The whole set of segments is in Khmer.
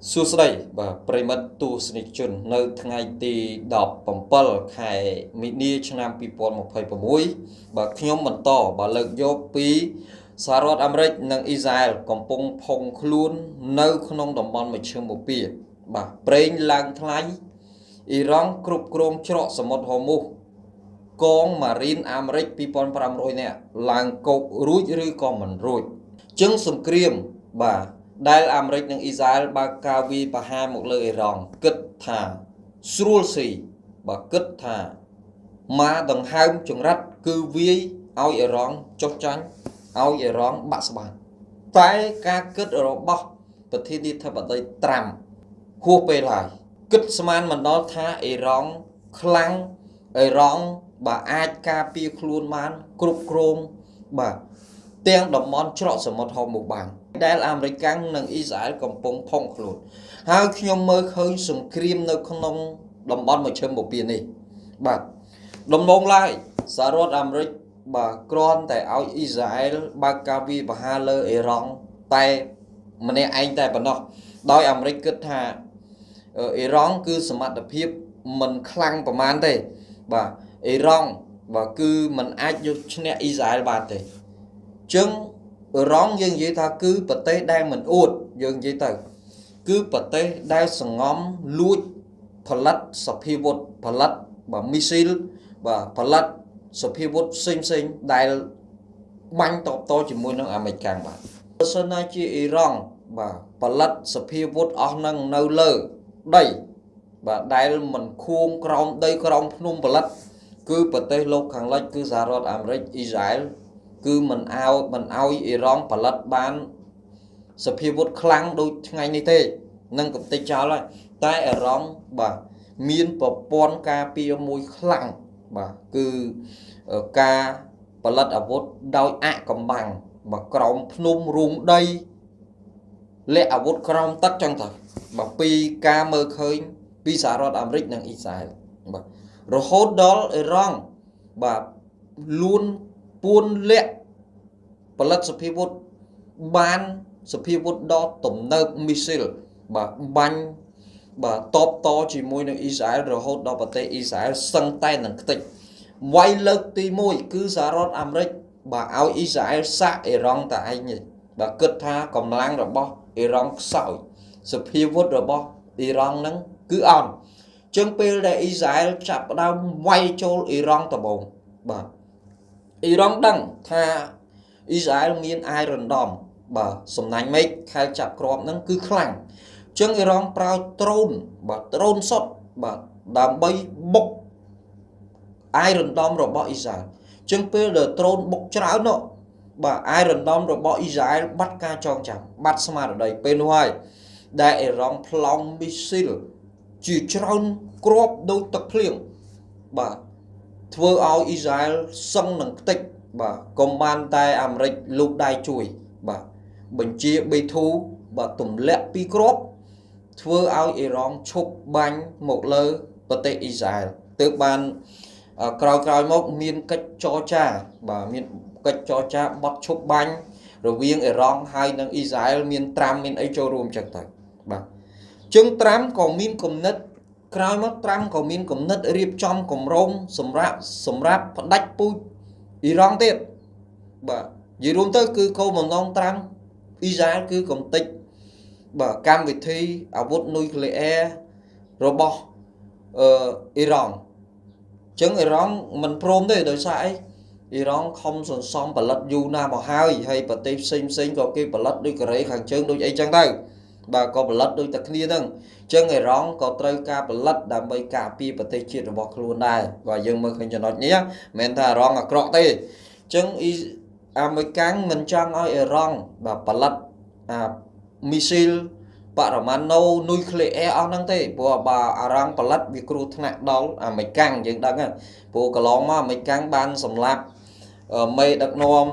សួស្តីបាទប្រិមិត្តទស្សនិកជននៅថ្ងៃទី17ខែមីនាឆ្នាំ2026បាទខ្ញុំបន្តបាទលើកយកពីសហរដ្ឋអាមេរិកនិងអ៊ីស្រាអែលកំពុងផុងខ្លួននៅក្នុងតំបន់មជ្ឈិមបូព៌ាបាទប្រេងឡើងថ្លៃអ៊ីរ៉ង់គ្រប់គ្រងច្រកសមុទ្រហូមូសកងម៉ារីនអាមេរិក2500នាក់ឡើងកោករួចឬក៏មិនរួចចឹងសង្គ្រាមបាទដែលអាមេរិកនិងអ៊ីស្រាអែលបើកការវាយប្រហារមកលើអ៊ីរ៉ង់គិតថាស្រួលស៊ីបើគិតថាម៉ាដង្ហើមចង្រិតគឺវាយឲ្យអ៊ីរ៉ង់ចុះចាញ់ឲ្យអ៊ីរ៉ង់បាក់ស្បាតតែការគិតរបស់ប្រធានាធិបតីត្រាំហួសពេលហើយគិតស្មានមិនដល់ថាអ៊ីរ៉ង់ខ្លាំងអ៊ីរ៉ង់បើអាចការពារខ្លួនបានគ្រប់គ្រងបាទទាំងតំបន់ច្រកសមុទ្រហូមូសបានដែលអាមេរិកនិងអ៊ីស្រាអែលកំពុងផុងខ្លួនហើយខ្ញុំមើលឃើញសង្គ្រាមនៅក្នុងតំបន់មជ្ឈិមបូព៌ានេះបាទដំណងឡើយសហរដ្ឋអាមេរិកបាទគ្រាន់តែឲ្យអ៊ីស្រាអែលបើកការវាយប្រហារលើអ៊ីរ៉ង់តែម្នាក់ឯងតែប៉ុណ្ណោះដោយអាមេរិកគិតថាអ៊ីរ៉ង់គឺសមត្ថភាពមិនខ្លាំងប្រមាណទេបាទអ៊ីរ៉ង់បាទគឺមិនអាចយកឈ្នះអ៊ីស្រាអែលបានទេចឹងរងយើងនិយាយថាគឺប្រទេសដែលមិនអួតយើងនិយាយទៅគឺប្រទេសដែលសងំលួចផលិតសភាវុធផលិតបាទមីស៊ីលបាទផលិតសភាវុធផ្សេងដែលបាញ់តបតជាមួយនឹងអាមេរិកបាទបើសិនណាជាអ៊ីរ៉ង់បាទផលិតសភាវុធអស់នឹងនៅលើដីបាទដែលមិនខួងក្រោមដីក្រោមភ្នំផលិតគឺប្រទេសលោកខាងលិចគឺសហរដ្ឋអាមេរិកអ៊ីស្រាអែលគឺមិនអោយអ៊ីរ៉ង់ផលិតបានសភាវុធខ្លាំងដូចថ្ងៃនេះទេនឹងកំទេចចោលហើយតែអ៊ីរ៉ង់បាទមានប្រព័ន្ធការពារមួយខ្លាំងបាទគឺការផលិតអាវុធដោយអាក់កំបាំងបាទក្រោមភ្នំរូងដីលាក់អាវុធក្រោមទឹកចឹងទៅបាទពីការមើលឃើញពីសហរដ្ឋអាមេរិកនិងអ៊ីស្រាអែលបាទរហូតដល់អ៊ីរ៉ង់បាទលួនពួនលាក់ផលិតសភាវុធបានសភាវុធដ៏ទំនើបមីស៊ីលបាទបាញ់បាទតបតជាមួយនឹងអ៊ីស្រាអែលរហូតដល់ប្រទេសអ៊ីស្រាអែលសឹងតែនឹងខ្ទេចវាយលើកទី1គឺសហរដ្ឋអាមេរិកបាទឲ្យអ៊ីស្រាអែលសាក់អ៊ីរ៉ង់តែឯងទេបាទគិតថាកម្លាំងរបស់អ៊ីរ៉ង់ខ្សោយសភាវុធរបស់អ៊ីរ៉ង់ហ្នឹងគឺអន់ចឹងពេលដែលអ៊ីស្រាអែលចាប់ផ្ដើមវាយចូលអ៊ីរ៉ង់ដំបូងបាទអ៊ីរ៉ង់ដឹងថាអ៊ីស្រាអែលមាន Iron Dome បាទសំណាញ់មេឃខែលចាប់គ្រាប់ហ្នឹងគឺខ្លាំងចឹងអ៊ីរ៉ង់ប្រើដ្រូនបាទដ្រូនសុតបាទដើម្បីបុក Iron Dome របស់អ៊ីស្រាអែលចឹងពេលដែលដ្រូនបុកច្រើននោះបាទ Iron Dome របស់អ៊ីស្រាអែលបាត់ការចងចាំបាត់ស្មារតីពេលនោះហើយដែលអ៊ីរ៉ង់ប្លង់មីស៊ីលជាច្រើនគ្រាប់ដូចទឹកភ្លៀងបាទធ្វើឲ្យអ៊ីស្រាអែលសឹងនឹងខ្ទេចបាទកុំបានតែអាមេរិកលូកដៃជួយបាទបញ្ជា B2 បាទទម្លាក់ពីគ្រាប់ធ្វើឲ្យអ៊ីរ៉ង់ឈប់បាញ់មកលើប្រទេសអ៊ីស្រាអែលទើបបានក្រោយមកមានកិច្ចចរចាបាទមានកិច្ចចរចាបត់ឈប់បាញ់រវាងអ៊ីរ៉ង់ហើយនិងអ៊ីស្រាអែលមានត្រាំមានអីចូលរួមចឹងទៅបាទចឹងត្រាំក៏មានគំនិតក្រោយមកត្រាំក៏មានគំនិតរៀបចំគម្រោងសម្រាប់ផ្ដាច់ពូជអ៊ីរ៉ង់ទៀតបាទនិយាយរួមទៅគឺគោលបំណងត្រាំអ៊ីស្រាអែលគឺកំទេចបាទកម្មវិធីអាវុធនុយក្លេអ៊ែររបស់អ៊ីរ៉ង់ចឹងអ៊ីរ៉ង់មិនព្រមទេដោយសារអីអ៊ីរ៉ង់ខំសន្សំផលិតយូរណាស់មកហើយប្រទេសផ្សេងក៏គេផលិតដូចកូរ៉េខាងជើងដូចអីចឹងទៅបាទក៏ផលិតដូចតែគ្នាហ្នឹងចឹងអ៊ីរ៉ង់ក៏ត្រូវការផលិតដើម្បីការពារប្រទេសជាតិរបស់ខ្លួនដែរបាទយើងមើលឃើញចំណុចនេះមិនមែនថាអ៊ីរ៉ង់អាក្រក់ទេចឹងអាមេរិកមិនចង់ឲ្យអ៊ីរ៉ង់បាទផលិតមីស៊ីលបរមាណូនុយក្លេអ៊ែរអស់ហ្នឹងទេព្រោះបើអារ៉ង់ផលិតវាគ្រោះថ្នាក់ដល់អាមេរិកយើងដឹងហ្នឹងព្រោះកន្លងមកអាមេរិកបានសម្លាប់មេដឹកនាំ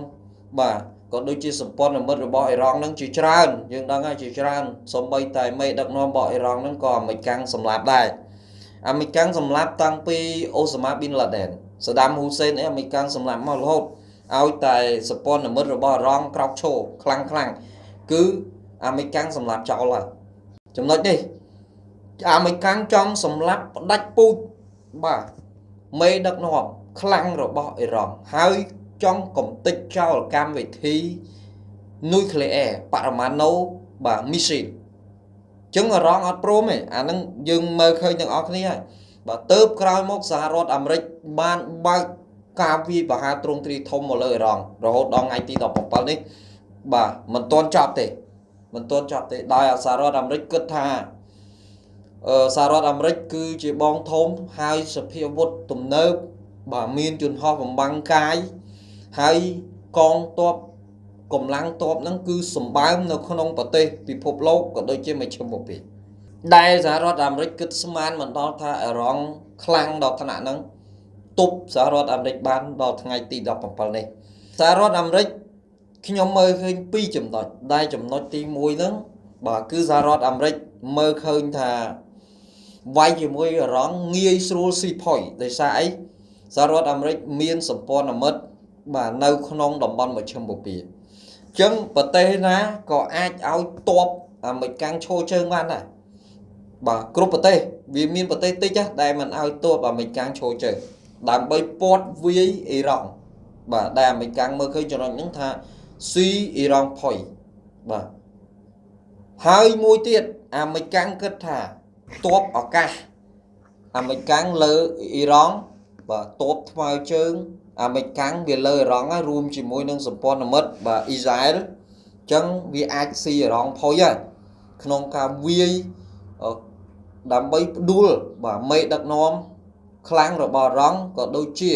បាទក៏ដូចជាសម្ព័ន្ធមិត្តរបស់អ៊ីរ៉ង់ហ្នឹងជាច្រើនយើងដឹងហើយជាច្រើនសូម្បីតែមេដឹកនាំរបស់អ៊ីរ៉ង់ហ្នឹងក៏អាមេរិកសម្លាប់ដែរអាមេរិកសម្លាប់តាំងពីអូសាម៉ាប៊ីនឡាដេនសាដាមហ៊ូសេនអាមេរិកសម្លាប់មករហូតឲ្យតែសម្ព័ន្ធមិត្តរបស់អ៊ីរ៉ង់ក្រោកឈរខ្លាំងគឺអាមេរិកសម្លាប់ចោលហើយ ចំណុចនេះអាមេរិកចង់សម្លាប់ផ្ដាច់ពូជបាទមេដឹកនាំខ្លាំងរបស់អ៊ីរ៉ង់ហើយចង់កំទេចចោលកម្មវិធីនុយក្លេអ៊ែរបរមាណូបាទមីស៊ីលចឹងអ៊ីរ៉ង់អត់ព្រមទេអាហ្នឹងយើងមើលឃើញទាំងអស់គ្នាហើយបាទទៅក្រោយមកសហរដ្ឋអាមេរិកបានបើកការវាយប្រហារទ្រង់ទ្រាយធំមកលើអ៊ីរ៉ង់រហូតដល់ថ្ងៃទី17នេះបាទមិនទាន់ចប់ទេដោយសហរដ្ឋអាមេរិកគិតថាសហរដ្ឋអាមេរិកគឺជាបងធំហើយសភាវុធទំនើបបាទមានយន្តហោះបំបាំងកាយហើយកងទ័ពកម្លាំងទ័ពហ្នឹងគឺសម្បើមនៅក្នុងប្រទេសពិភពលោកក៏ដូចជាមជ្ឈមបូព៌ាដែលសហរដ្ឋអាមេរិកគិតស្មានមិនដល់ថាអ៊ីរ៉ង់ខ្លាំងដល់ថ្នាក់ហ្នឹងទប់សហរដ្ឋអាមេរិកបានដល់ថ្ងៃទី17នេះសហរដ្ឋអាមេរិកខ្ញុំមើលឃើញ2ចំណុចដែលចំណុចទី1ហ្នឹងបាទគឺសហរដ្ឋអាមេរិកមើលឃើញថាវាយជាមួយអ៊ីរ៉ង់ងាយស្រួលស៊ីផុយដោយសារអីសហរដ្ឋអាមេរិកមានសម្ព័ន្ធមិត្តបាទនៅក្នុងតំបន់មជ្ឈមបូព៌ាអញ្ចឹងប្រទេសណាក៏អាចឲ្យទ័ពអាមេរិកឈរជើងបានដែរបាទគ្រប់ប្រទេសវាមានប្រទេសតិចដែលមិនឲ្យទ័ពអាមេរិកឈរជើងដើម្បីពាត់វាយអ៊ីរ៉ង់បាទដែលអាមេរិកមើលឃើញចំណុចហ្នឹងថាស៊ីអ៊ីរ៉ង់ផុយបាទហើយមួយទៀតអាមេរិកគិតថាទ័ពឱកាសអាមេរិកលើអ៊ីរ៉ង់បាទទ័ពថ្មើរជើងអាមេរិកវាលើអ៊ីរ៉ង់ហើយរួមជាមួយនឹងសម្ព័ន្ធមិត្តបាទអ៊ីស្រាអែលអញ្ចឹងវាអាចស៊ីអ៊ីរ៉ង់ផុយហើយក្នុងការវាយដើម្បីផ្ដួលបាទមេដឹកនាំខ្លាំងរបស់អ៊ីរ៉ង់ក៏ដូចជា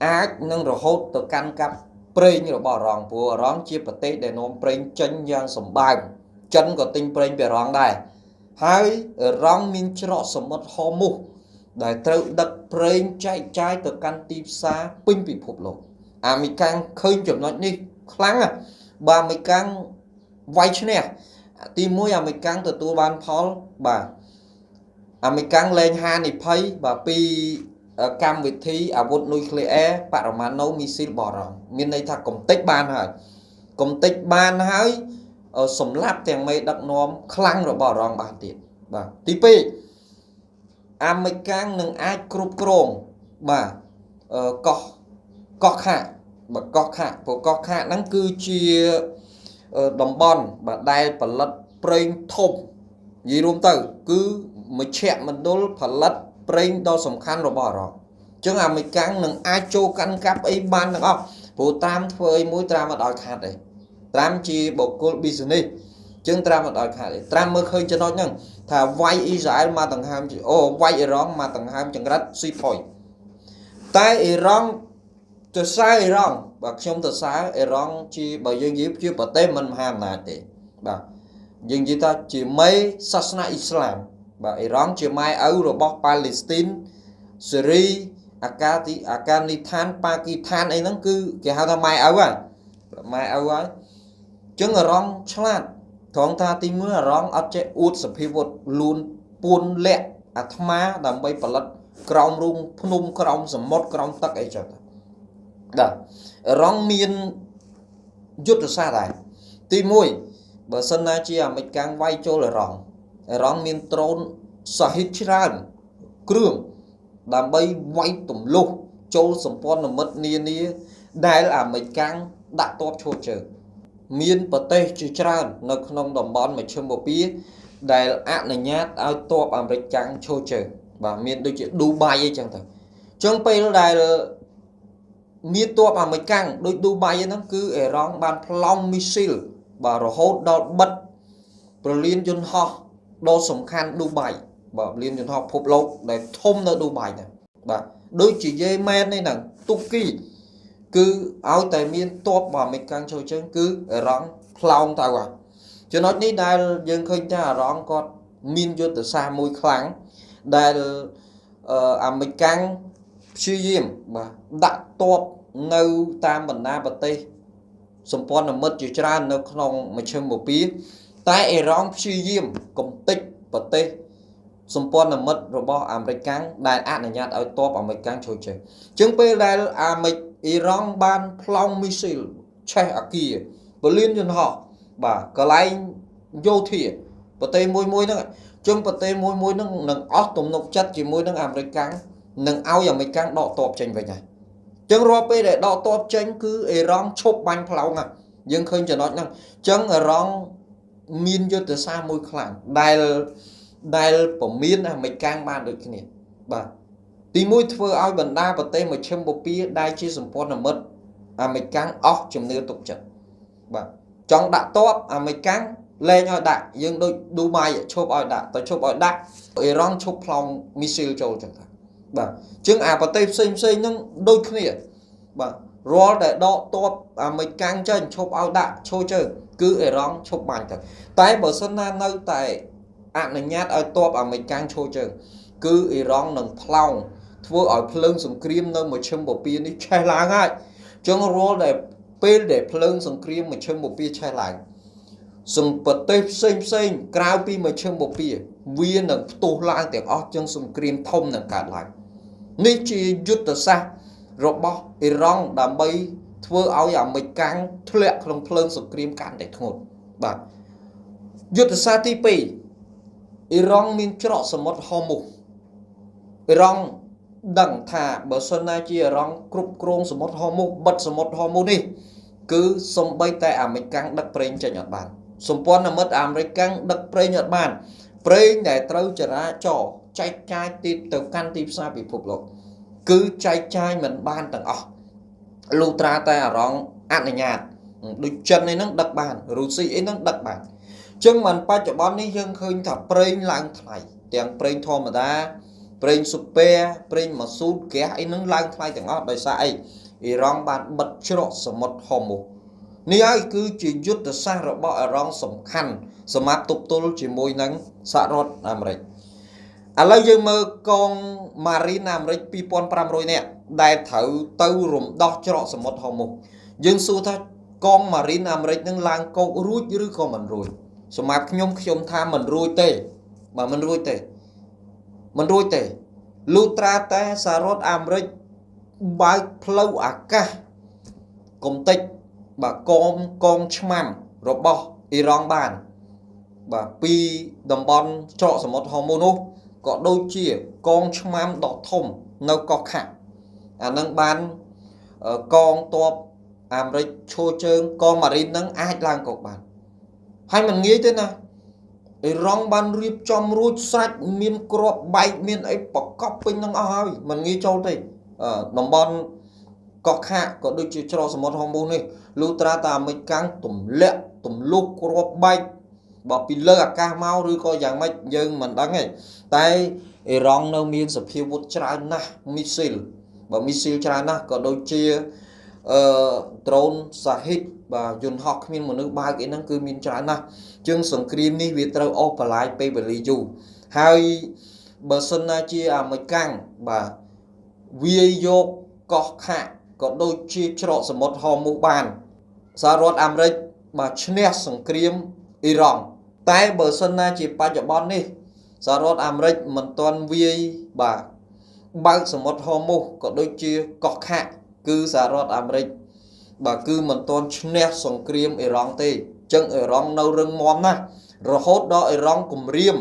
អាចនឹងរហូតទៅកាន់កាប់ប្រេងរបស់អ៊ីរ៉ង់ព្រោះអ៊ីរ៉ង់ជាប្រទេសដែលនាំប្រេងចេញយ៉ាងសម្បើមចិនក៏ទិញប្រេងពីអ៊ីរ៉ង់ដែរហើយអ៊ីរ៉ង់មានច្រកសមុទ្រហូមូសដែលត្រូវដឹកប្រេងចែកចាយទៅកាន់ទីផ្សារពេញពិភពលោកអាមេរិកឃើញចំណុចនេះខ្លាំងបាទអាមេរិកវាយឈ្នះទី1អាមេរិកទទួលបានផលបាទអាមេរិកលែងហានិភ័យបាទពីកម្មវិធីអាវុធនុយក្លេអ៊ែរបរមាណូមីស៊ីលរបស់អ៊ីរ៉ង់មានន័យថាកំទេចបានហើយសម្លាប់ទាំងមេដឹកនាំខ្លាំងរបស់អ៊ីរ៉ង់បានទៀតបាទទី2អាមេរិកនឹងអាចគ្រប់គ្រងបាទកោះខាបាទកោះខាព្រោះកោះខាហ្នឹងគឺជាតំបន់បាទដែលផលិតប្រេងធំនិយាយរួមទៅគឺមជ្ឈមណ្ឌលផលិតប្រេងដ៏សំខាន់របស់អ៊ីរ៉ង់អញ្ចឹងអាមេរិកនឹងអាចចូលកាន់កាប់អីបានទាំងអស់ព្រោះតាមធ្វើអីមួយត្រាំអត់ឲ្យខាតទេត្រាំជាបុគ្គល business អញ្ចឹងត្រាំអត់ឲ្យខាតទេត្រាំមើលឃើញចំណុចហ្នឹងថាវាយអ៊ីស្រាអែលមកដង្ហើមវាយអ៊ីរ៉ង់មកដង្ហើមចង្រិតស៊ីផុយតែអ៊ីរ៉ង់ទៅសើអ៊ីរ៉ង់បាទខ្ញុំទៅសើអ៊ីរ៉ង់ជាបើយើងនិយាយជាប្រទេសមិនមហាអំណាចទេបាទយើងនិយាយថាជាមេសាសនាអ៊ីស្លាមបាទអ៊ីរ៉ង់ជាម៉ែឪរបស់ប៉ាឡេស្ទីនសេរីអាកានីស្ថានប៉ាគីស្ថានអីហ្នឹងគឺគេហៅថាម៉ែឪហើយអញ្ចឹងអ៊ីរ៉ង់ឆ្លាតត្រង់ថាទី1អ៊ីរ៉ង់អត់ចេះអួតសភាវុធលួនពួនលាក់អាត្មាដើម្បីផលិតក្រោមរូងភ្នំក្រោមសមុទ្រក្រោមទឹកអីចឹងបាទអ៊ីរ៉ង់មានយុទ្ធសាស្ត្រដែរទី1បើសិនណាជាអាមេរិកវាយចូលអ៊ីរ៉ង់មានដ្រូនសហិតច្រើនគ្រឿងដើម្បីវាយទម្លុះចូលសម្ព័ន្ធមិត្តនានាដែលអាមេរិកដាក់ទ័ពឈរជើងមានប្រទេសជាច្រើននៅក្នុងតំបន់មជ្ឈមបូព៌ាដែលអនុញ្ញាតឲ្យទ័ពអាមេរិកឈរជើងបាទមានដូចជាឌូបៃអីចឹងទៅអញ្ចឹងពេលដែលមានទ័ពអាមេរិកដូចឌូបៃហ្នឹងគឺអ៊ីរ៉ង់បានប្លង់មីស៊ីលបាទរហូតដល់បិទប្រលានយន្តហោះដ៏សំខាន់ឌូបៃបាទលានយន្តហោះពិភពលោកដែលធំនៅឌូបៃហ្នឹងបាទដូចជាយេម៉ែននេះហ្នឹងទូគីគឺឲ្យតែមានទ័ពអាមេរិកចូលជើងគឺអ៊ីរ៉ង់ផ្លោងទៅហើយចំណុចនេះដែលយើងឃើញថាអ៊ីរ៉ង់គាត់មានយុទ្ធសាស្ត្រមួយខ្លាំងដែលអាមេរិកព្យាយាមបាទដាក់ទ័ពនៅតាមបណ្ដាប្រទេសសម្ព័ន្ធមិត្តជាច្រើននៅក្នុងមជ្ឈមបូព៌ាតែអ៊ីរ៉ង់ព្យាយាមកំទេចប្រទេសសម្ព័ន្ធមិត្តរបស់អាមេរិកដែលអនុញ្ញាតឲ្យទ័ពអាមេរិកចូលជើងអញ្ចឹងពេលដែលអ៊ីរ៉ង់បានប្លង់មីស៊ីលឆេះអាគារបលៀនយន្តហោះបាទកន្លែងយោធា ប្រទេសមួយហ្នឹងចឹងប្រទេសមួយហ្នឹងនឹងអស់ទំនុកចិត្តជាមួយនឹងអាមេរិកនឹងឲ្យអាមេរិកដកទ័ពចេញវិញហើយចឹងរាល់ពេលដែលដកទ័ពចេញគឺអ៊ីរ៉ង់ឈប់បាញ់ផ្លោងហ្នឹងយើងឃើញចំណុចហ្នឹងចឹងអ៊ីរ៉ង់មានយុទ្ធសាស្ត្រមួយខ្លាំងដែលពមៀនអាមេរិកបានដូចគ្នាបាទទីមួយធ្វើឲ្យបណ្ដាប្រទេសមជ្ឈិមបូព៌ាដែលជាសម្ព័ន្ធមិត្តអាមេរិកអស់ជំនឿទុកចិត្តបាទចង់ដាក់ទ័ពអាមេរិកលែងឲ្យដាក់យើងដូចឌូបៃឈប់ឲ្យដាក់ទៅឈប់ឲ្យដាក់អ៊ីរ៉ង់ឈប់ផ្លោងមីស៊ីលចូលចឹងថាបាទជាងអាប្រទេសផ្សេងហ្នឹងដូចគ្នាបាទរាល់ដែលដកទ័ពអាមេរិកចេញឈប់ឲ្យដាក់ឈរជើងគឺអ៊ីរ៉ង់ឈប់បាញ់ទៅតែបើសិនណានៅតែអនុញ្ញាតឲ្យទ័ពអាមេរិកឈរជើងគឺអ៊ីរ៉ង់នឹងផ្លោងធ្វើឲ្យភ្លើងសង្គ្រាមនៅមជ្ឈិមបូព៌ានេះឆេះឡើងហើយចឹងរាល់ដែលពេលដែលភ្លើងសង្គ្រាមមជ្ឈិមបូព៌ាឆេះឡើងប្រទេសផ្សេងក្រៅពីមជ្ឈិមបូព៌ាវានឹងផ្ទុះឡើងទាំងអស់ចឹងសង្គ្រាមធំនឹងកើតឡើងនេះជាយុទ្ធសាស្ត្ររបស់អ៊ីរ៉ង់ដើម្បីធ្វើឲ្យអាមេរិកធ្លាក់ក្នុងភ្លើងសង្គ្រាមកាន់តែធ្ងន់បាទយុទ្ធសាស្ត្រទី2អ៊ីរ៉ង់មានច្រកសមុទ្រហូមូសអ៊ីរ៉ង់ដឹងថាបើសិនណាជាអ៊ីរ៉ង់គ្រប់គ្រងសមុទ្រហូមូសបិទសមុទ្រហូមូសនេះគឺសំបីតែអាមេរិកដឹកប្រេងចេញអត់បានសម្ព័ន្ធមិត្តអាមេរិកដឹកប្រេងអត់បានប្រេងដែលត្រូវចរាចរចែកចាយទីទៅកាន់ទីផ្សារពិភពលោកគឺចែកចាយមិនបានទាំងអស់លុះត្រាតែអារម្មណ៍អនុញ្ញាតដូចចិនហ្នឹងដឹកបានរុស្ស៊ីអីហ្នឹងដឹកបានចឹងមិនបច្ចុប្បន្ននេះយើងឃើញថាប្រេងឡើងថ្លៃទាំងប្រេងធម្មតាប្រេងស៊ុពែប្រេងម៉ាស៊ូតហ្គាសអីហ្នឹងឡើងថ្លៃទាំងអស់ដោយសារអីអ៊ីរ៉ង់បានបិទច្រកសមុទ្រហូមូសនេះហើយគឺជាយុទ្ធសាស្ត្ររបស់អ៊ីរ៉ង់សំខាន់សម្រាប់ទប់ទល់ជាមួយនឹងសហរដ្ឋអាមេរិកឥឡូវយើងមើលកងម៉ារីនអាមេរិក 2500 នាក់ដែលត្រូវទៅរំដោះច្រកសមុទ្រហូមូសយើងសួរថាកងម៉ារីនអាមេរិកនឹងឡើងកោករួចឬក៏មិនរួចសម្រាប់ខ្ញុំថាមិនរួចទេបើមិនរួចទេលុះត្រាតែសហរដ្ឋអាមេរិកបើកផ្លូវអាកាសកុំតិចបាទកងឆ្មាំរបស់អ៊ីរ៉ង់បានបាទពីតំបន់ច្រកសមុទ្រហូមូសនោះក៏ដូចជាកងឆ្មាំដ៏ធំនៅកោះខាអានឹងបានកងទ័ពអាមេរិកឈរជើងកងម៉ារីននឹងអាចឡើងកោកបានហើយមិនងាយទេណាអ៊ីរ៉ង់បានរៀបចំរួចស្រេចមានគ្រាប់បែកមានអីប្រកបពេញនឹងអស់ហើយមិនងាយចូលទេតំបន់កោះខាក៏ដូចជាច្រកសមុទ្រហូមូសនេះលុះត្រាតែអាមេរិកទម្លាក់ទម្លុះគ្រាប់បែកបើពីលើអាកាសមកឬក៏យ៉ាងម៉េចយើងមិនដឹងទេតែអ៊ីរ៉ង់នៅមានសភាវុធច្រើនណាស់មីស៊ីលច្រើនណាស់ក៏ដូចជាដ្រូនសាហ៊ីតបាទយន្តហោះគ្មានមនុស្សបើកអីហ្នឹងគឺមានច្រើនណាស់ជាងសង្គ្រាមនេះវាត្រូវអូសបន្លាយពេលវេលាយូរហើយបើសិនណាជាអាមេរិកបាទវាយកកោះខាក៏ដូចជាច្រកសមុទ្រហូមូសបានសហរដ្ឋអាមេរិកបាទឈ្នះសង្គ្រាមអ៊ីរ៉ង់តែបើសិនណាជាបច្ចុប្បន្ននេះសហរដ្ឋអាមេរិកមិនទាន់វាយបាទបើកសមុទ្រហូមូសក៏ដូចជាកោះខាគឺសហរដ្ឋអាមេរិកបាទគឺមិនទាន់ឈ្នះសង្គ្រាមអ៊ីរ៉ង់ទេអញ្ចឹងអ៊ីរ៉ង់នៅរឹងមាំណាស់រហូតដល់អ៊ីរ៉ង់គំរាម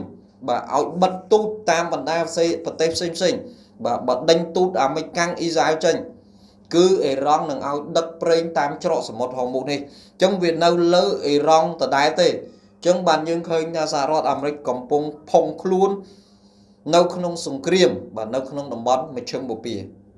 បាទឲ្យបិទទូតតាមបណ្ដាប្រទេសផ្សេងបាទបើដេញទូតអាមេរិកអ៊ីស្រាអែលចេញគឺអ៊ីរ៉ង់នឹងឲ្យដឹកប្រេងតាមច្រកសមុទ្រហូមូសនេះអញ្ចឹងវានៅលើអ៊ីរ៉ង់ដដែលទេអញ្ចឹងបានយើងឃើញថាសហរដ្ឋអាមេរិកកំពុងផុងខ្លួននៅក្នុងសង្គ្រាមបាទនៅក្នុងតំបន់មជ្ឈិមបូព៌ា